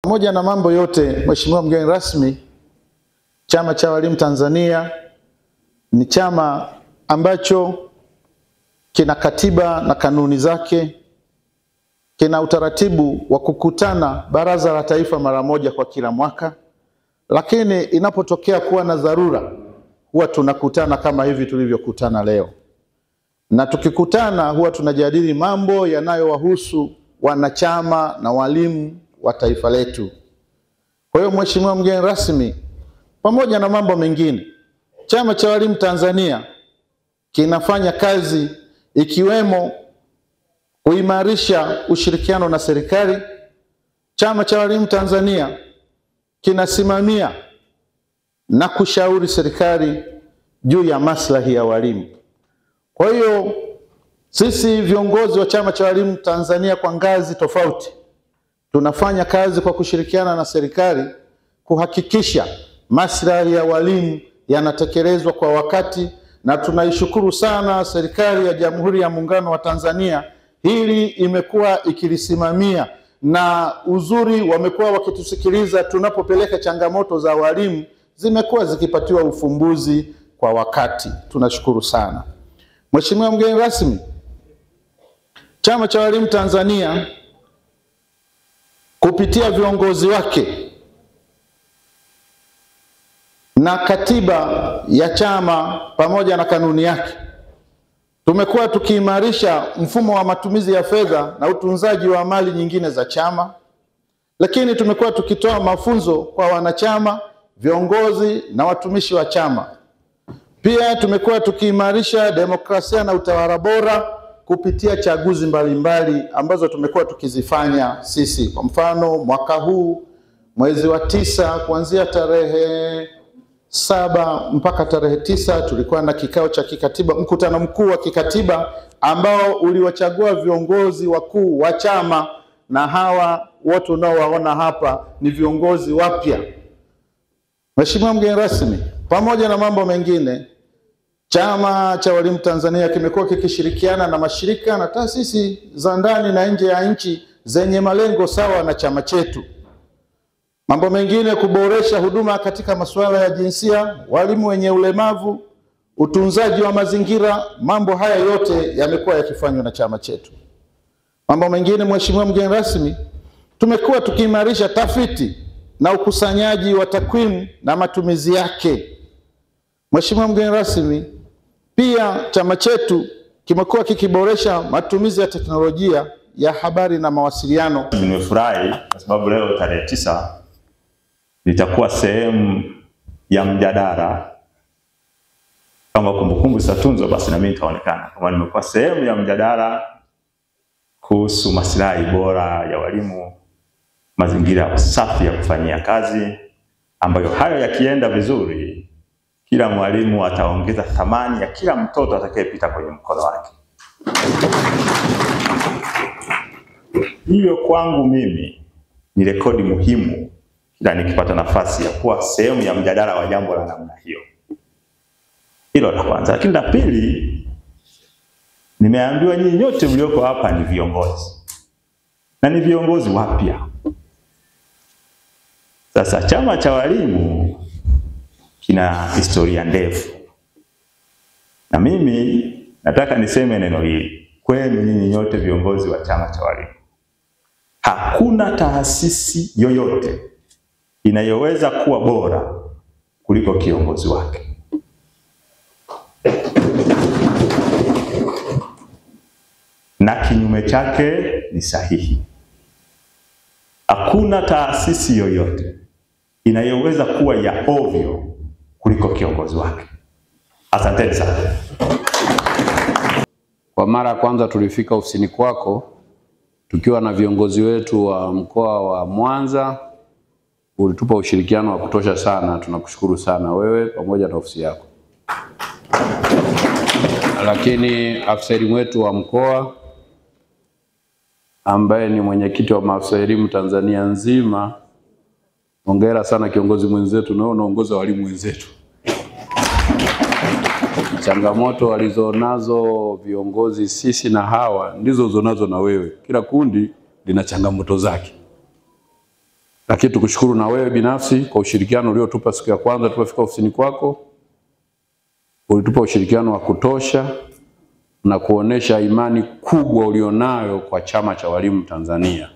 Pamoja na mambo yote, Mheshimiwa mgeni rasmi, Chama cha Walimu Tanzania ni chama ambacho kina katiba na kanuni zake, kina utaratibu wa kukutana Baraza la Taifa mara moja kwa kila mwaka, lakini inapotokea kuwa na dharura huwa tunakutana kama hivi tulivyokutana leo. Na tukikutana huwa tunajadili mambo yanayowahusu wanachama na walimu wa taifa letu. Kwa hiyo Mheshimiwa mgeni rasmi, pamoja na mambo mengine, Chama cha Walimu Tanzania kinafanya kazi ikiwemo kuimarisha ushirikiano na serikali. Chama cha Walimu Tanzania kinasimamia na kushauri serikali juu ya maslahi ya walimu. Kwa hiyo sisi viongozi wa Chama cha Walimu Tanzania kwa ngazi tofauti tunafanya kazi kwa kushirikiana na serikali kuhakikisha maslahi ya walimu yanatekelezwa kwa wakati, na tunaishukuru sana serikali ya Jamhuri ya Muungano wa Tanzania, hili imekuwa ikilisimamia, na uzuri wamekuwa wakitusikiliza tunapopeleka changamoto za walimu, zimekuwa zikipatiwa ufumbuzi kwa wakati. Tunashukuru sana. Mheshimiwa mgeni rasmi, Chama cha Walimu Tanzania kupitia viongozi wake na katiba ya chama pamoja na kanuni yake, tumekuwa tukiimarisha mfumo wa matumizi ya fedha na utunzaji wa mali nyingine za chama, lakini tumekuwa tukitoa mafunzo kwa wanachama, viongozi na watumishi wa chama. Pia tumekuwa tukiimarisha demokrasia na utawala bora kupitia chaguzi mbalimbali ambazo tumekuwa tukizifanya sisi. Kwa mfano, mwaka huu mwezi wa 9 kuanzia tarehe 7 mpaka tarehe 9 tulikuwa na kikao cha kikatiba, mkutano mkuu wa kikatiba ambao uliwachagua viongozi wakuu wa chama, na hawa wote unaowaona hapa ni viongozi wapya. Mheshimiwa mgeni rasmi, pamoja na mambo mengine, Chama cha Walimu Tanzania kimekuwa kikishirikiana na mashirika na taasisi za ndani na nje ya nchi zenye malengo sawa na chama chetu. Mambo mengine, kuboresha huduma katika masuala ya jinsia, walimu wenye ulemavu, utunzaji wa mazingira. Mambo haya yote yamekuwa yakifanywa na chama chetu. Mambo mengine, Mheshimiwa mgeni rasmi, tumekuwa tukiimarisha tafiti na ukusanyaji wa takwimu na matumizi yake. Mheshimiwa mgeni rasmi, pia chama chetu kimekuwa kikiboresha matumizi ya teknolojia ya habari na mawasiliano. Nimefurahi kwa sababu leo tarehe 9 nitakuwa sehemu ya mjadala. Kama kumbukumbu zitatunzwa, basi na mimi nitaonekana kama nimekuwa sehemu ya mjadala kuhusu maslahi bora ya walimu, mazingira safi ya kufanyia kazi, ambayo hayo yakienda vizuri, kila mwalimu ataongeza thamani ya kila mtoto atakayepita kwenye mkono wake. Hiyo kwangu mimi ni rekodi muhimu kila nikipata nafasi ya kuwa sehemu ya mjadala wa jambo la namna hiyo. Hilo la kwanza. Lakini la pili, nimeambiwa nyinyi nyote mlioko hapa ni viongozi. Na ni viongozi wapya. Sasa chama cha walimu kina historia ndefu. Na mimi nataka niseme neno hili kwenu nyinyi nyote viongozi wa chama cha walimu. Hakuna taasisi yoyote inayoweza kuwa bora kuliko kiongozi wake. Na kinyume chake ni sahihi. Hakuna taasisi yoyote inayoweza kuwa ya ovyo kuliko kiongozi wake. Asanteni sana. Kwa mara ya kwanza tulifika ofisini kwako tukiwa na viongozi wetu wa mkoa wa Mwanza. Ulitupa ushirikiano wa kutosha sana, tunakushukuru sana wewe pamoja na ofisi yako. Lakini afisa elimu wetu wa mkoa ambaye ni mwenyekiti wa maafisa elimu Tanzania nzima, hongera sana kiongozi mwenzetu, na unaongoza walimu wenzetu. Changamoto walizonazo viongozi sisi na hawa ndizo zonazo na wewe. Kila kundi lina changamoto zake. Lakini tukushukuru na wewe binafsi kwa ushirikiano uliotupa siku ya kwanza tulipofika ofisini kwako. Ulitupa ushirikiano wa kutosha na kuonesha imani kubwa ulionayo kwa Chama cha Walimu Tanzania.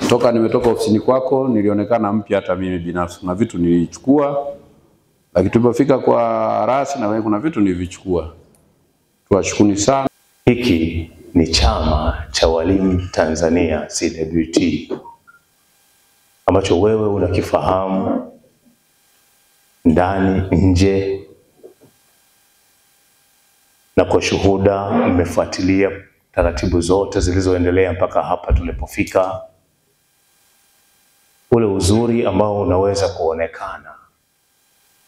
Toka nimetoka ofisini kwako nilionekana mpya hata mimi binafsi. Kuna vitu nilichukua, lakini tulipofika kwa rasi na wewe kuna vitu nilivichukua. Tuwashukuru sana. Hiki ni Chama cha Walimu Tanzania CWT ambacho wewe unakifahamu ndani nje, na kwa shuhuda mmefuatilia taratibu zote zilizoendelea mpaka hapa tulipofika. Ule uzuri ambao unaweza kuonekana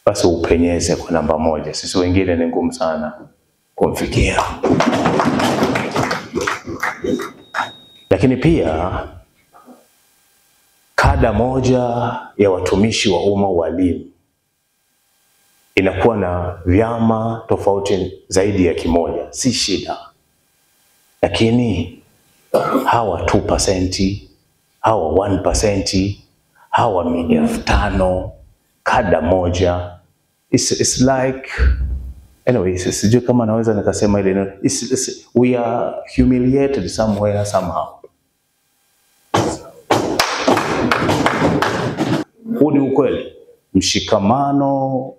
basi upenyeze kwa namba moja. Sisi wengine ni ngumu sana kumfikia. Lakini pia kada moja ya watumishi wa umma walimu inakuwa na vyama tofauti zaidi ya kimoja, si shida. Lakini hawa 2%, hawa 1%, hawa 500 kada moja, it's like anyway, sijui kama naweza nikasema ile we are humiliated somewhere somehow. Huu ni ukweli. Mshikamano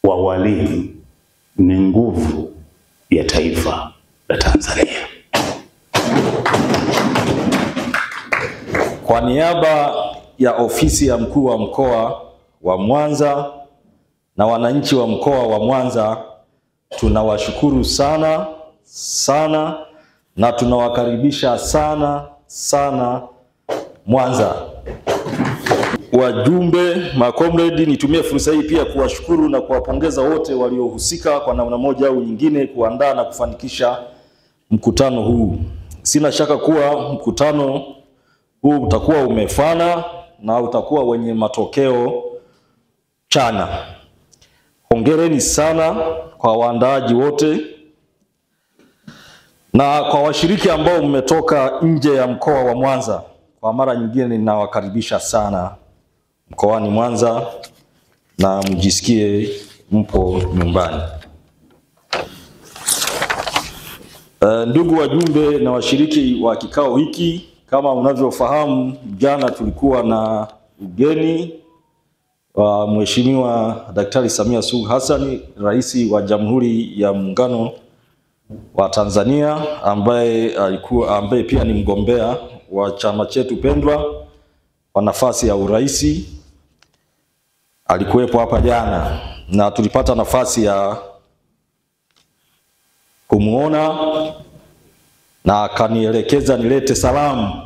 wa walimu ni nguvu ya taifa la Tanzania. Kwa niaba ya ofisi ya mkuu wa mkoa wa Mwanza na wananchi wa mkoa wa Mwanza, tunawashukuru sana sana na tunawakaribisha sana sana Mwanza. Wajumbe, makomredi, nitumie fursa hii pia kuwashukuru na kuwapongeza wote waliohusika kwa namna moja au nyingine kuandaa na kufanikisha mkutano huu. Sina shaka kuwa mkutano huu utakuwa umefana na utakuwa wenye matokeo chanya. Hongereni sana kwa waandaaji wote na kwa washiriki ambao mmetoka nje ya mkoa wa Mwanza. Kwa mara nyingine ninawakaribisha sana mkoani Mwanza na mjisikie mpo nyumbani. Ndugu wajumbe na washiriki wa kikao hiki, kama unavyofahamu, jana tulikuwa na ugeni wa Mheshimiwa Daktari Samia Suluhu Hassan, Rais wa Jamhuri ya Muungano wa Tanzania, ambaye pia ni mgombea wa chama chetu pendwa kwa nafasi ya uraisi. Alikuwepo hapa jana na tulipata nafasi ya kumuona na akanielekeza nilete salamu.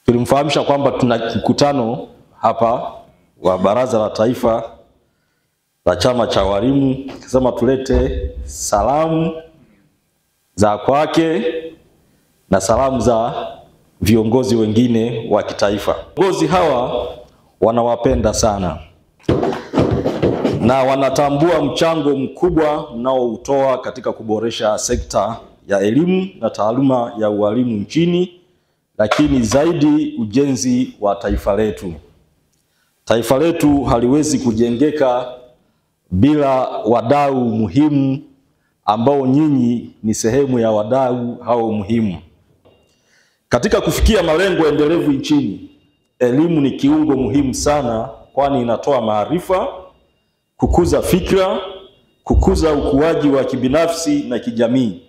Tulimfahamisha kwamba tuna mkutano hapa wa Baraza la Taifa la Chama cha Walimu, akasema tulete salamu za kwake na salamu za viongozi wengine wa kitaifa. Viongozi hawa wanawapenda sana na wanatambua mchango mkubwa mnaoutoa katika kuboresha sekta ya elimu na taaluma ya ualimu nchini, lakini zaidi ujenzi wa taifa letu. Taifa letu haliwezi kujengeka bila wadau muhimu ambao nyinyi ni sehemu ya wadau hao muhimu. Katika kufikia malengo endelevu nchini, elimu ni kiungo muhimu sana, kwani inatoa maarifa, kukuza fikra, kukuza ukuaji wa kibinafsi na kijamii.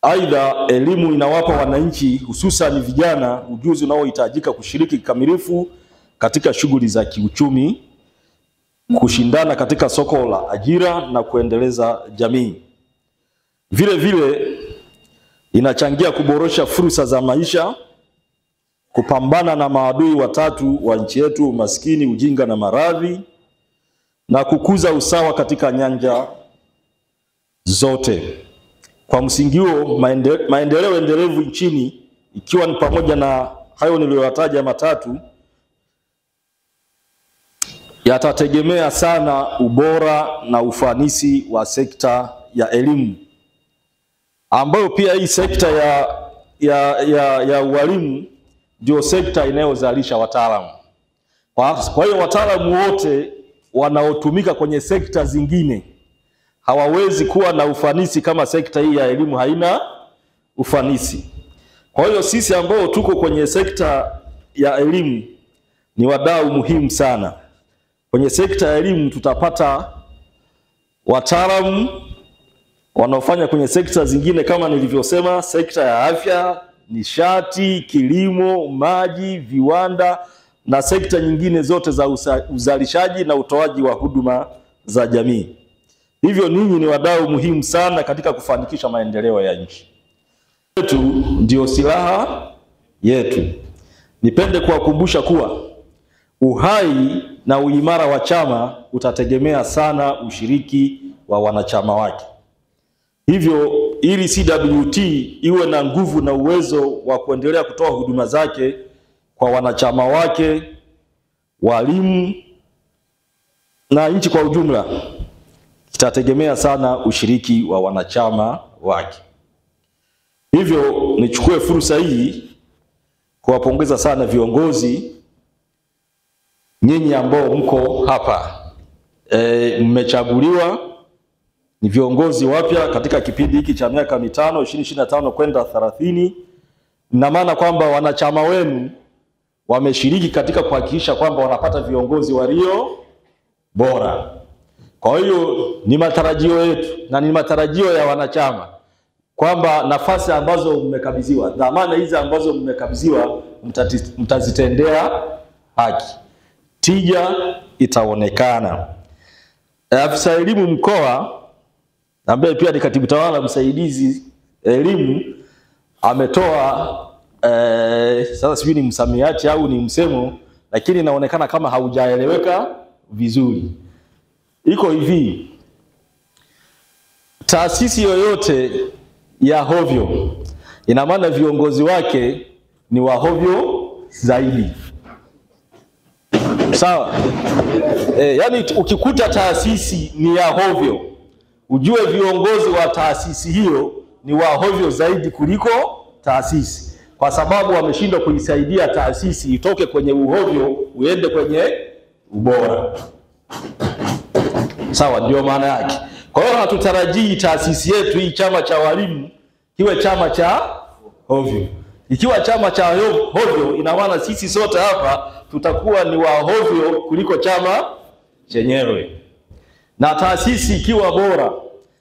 Aidha, elimu inawapa wananchi, hususan vijana, ujuzi unaohitajika kushiriki kikamilifu katika shughuli za kiuchumi, kushindana katika soko la ajira na kuendeleza jamii. Vile vile inachangia kuboresha fursa za maisha, kupambana na maadui watatu wa nchi yetu: umaskini, ujinga na maradhi, na kukuza usawa katika nyanja zote. Kwa msingi huo, maendeleo endelevu nchini, ikiwa ni pamoja na hayo niliyoyataja matatu, yatategemea sana ubora na ufanisi wa sekta ya elimu, ambayo pia hii sekta ya ualimu ndio sekta inayozalisha wataalamu. Kwa hiyo wataalamu wote wanaotumika kwenye sekta zingine hawawezi kuwa na ufanisi kama sekta hii ya elimu haina ufanisi. Kwa hiyo sisi ambao tuko kwenye sekta ya elimu ni wadau muhimu sana. Kwenye sekta ya elimu tutapata wataalamu wanaofanya kwenye sekta zingine kama nilivyosema, sekta ya afya, nishati, kilimo, maji, viwanda na sekta nyingine zote za uzalishaji na utoaji wa huduma za jamii. Hivyo ninyi ni wadau muhimu sana katika kufanikisha maendeleo ya nchi yetu, ndio silaha yetu. Nipende kuwakumbusha kuwa uhai na uimara wa chama utategemea sana ushiriki wa wanachama wake. Hivyo ili CWT iwe na nguvu na uwezo wa kuendelea kutoa huduma zake kwa wanachama wake, walimu na nchi kwa ujumla, itategemea sana ushiriki wa wanachama wake. Hivyo nichukue fursa hii kuwapongeza sana viongozi nyinyi ambao mko hapa. Mmechaguliwa ni viongozi wapya katika kipindi hiki cha miaka mitano 2025 kwenda 30. Ina maana kwamba wanachama wenu wameshiriki katika kuhakikisha kwamba wanapata viongozi walio bora. Kwa hiyo ni matarajio yetu na ni matarajio ya wanachama kwamba nafasi ambazo mmekabidhiwa, dhamana hizi ambazo mmekabidhiwa, mtazitendea haki. Tija itaonekana. Afisa elimu mkoa ambaye pia ni katibu tawala msaidizi elimu ametoa sasa sijui ni msamiati au ni msemo, lakini inaonekana kama haujaeleweka vizuri. Iko hivi: taasisi yoyote ya hovyo, ina maana viongozi wake ni wa hovyo zaidi. Sawa? Yani ukikuta taasisi ni ya hovyo, ujue viongozi wa taasisi hiyo ni wa hovyo zaidi kuliko taasisi, kwa sababu wameshindwa kuisaidia taasisi itoke kwenye uhovyo uende kwenye ubora. Sawa, ndio maana yake. Kwa hiyo hatutarajii taasisi yetu hii, chama cha walimu, kiwe chama cha hovyo. Ikiwa chama cha hovyo, ina maana sisi sote hapa tutakuwa ni wa hovyo kuliko chama chenyewe. Na taasisi ikiwa bora,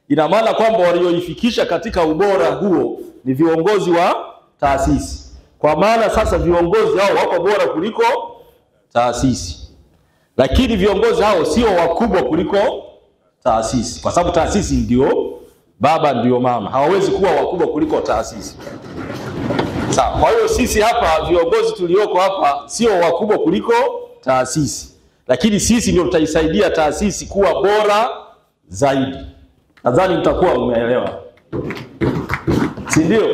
ina maana kwamba walioifikisha katika ubora huo ni viongozi wa taasisi. Kwa maana sasa viongozi hao wako bora kuliko taasisi. Lakini viongozi hao sio wakubwa kuliko taasisi, kwa sababu taasisi ndio baba, ndio mama. Hawawezi kuwa wakubwa kuliko taasisi. Sawa. Kwa hiyo sisi hapa viongozi tulioko hapa sio wakubwa kuliko taasisi, lakini sisi ndio tutaisaidia taasisi kuwa bora zaidi. Nadhani mtakuwa umeelewa, si ndio?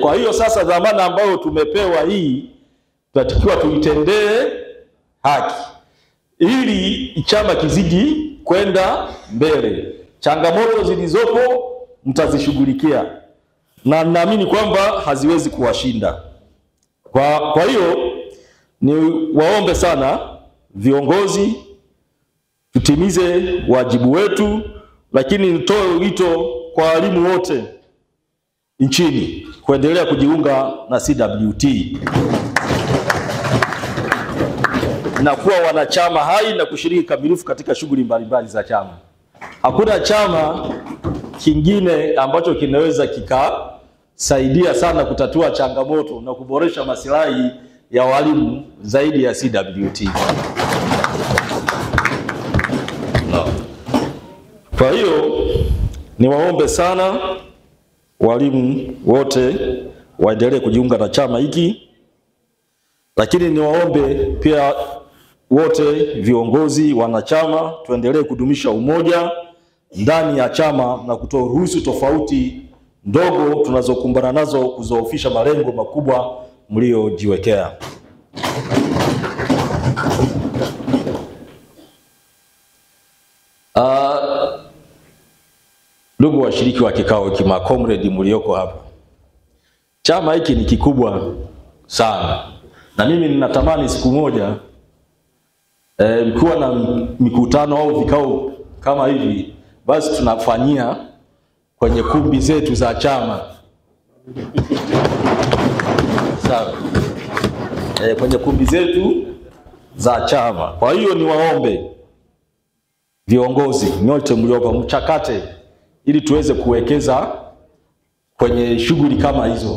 Kwa hiyo sasa dhamana ambayo tumepewa hii tunatakiwa tuitendee haki ili chama kizidi kwenda mbele. Changamoto zilizopo mtazishughulikia na naamini kwamba haziwezi kuwashinda. Kwa hiyo ni waombe sana viongozi tutimize wajibu wetu, lakini nitoe wito kwa walimu wote nchini kuendelea kujiunga na CWT na kuwa wanachama hai na kushiriki kamilifu katika shughuli mbalimbali za chama. Hakuna chama kingine ambacho kinaweza kikasaidia sana kutatua changamoto na kuboresha maslahi ya walimu zaidi ya CWT. Kwa hiyo niwaombe sana walimu wote waendelee kujiunga na chama hiki, lakini niwaombe pia wote viongozi, wanachama, tuendelee kudumisha umoja ndani ya chama na kutoruhusu tofauti ndogo tunazokumbana nazo kuzoofisha malengo makubwa mliojiwekea. Ndugu washiriki wa kikao hiki, makomredi mlioko hapa, Chama hiki ni kikubwa sana, na mimi ninatamani siku moja mkiwa na mikutano au vikao kama hivi, basi tunafanyia kwenye kumbi zetu za chama. Sawa. Kwenye kumbi zetu za chama. Kwa hiyo niwaombe viongozi nyote mliopo mchakate ili tuweze kuwekeza kwenye shughuli kama hizo.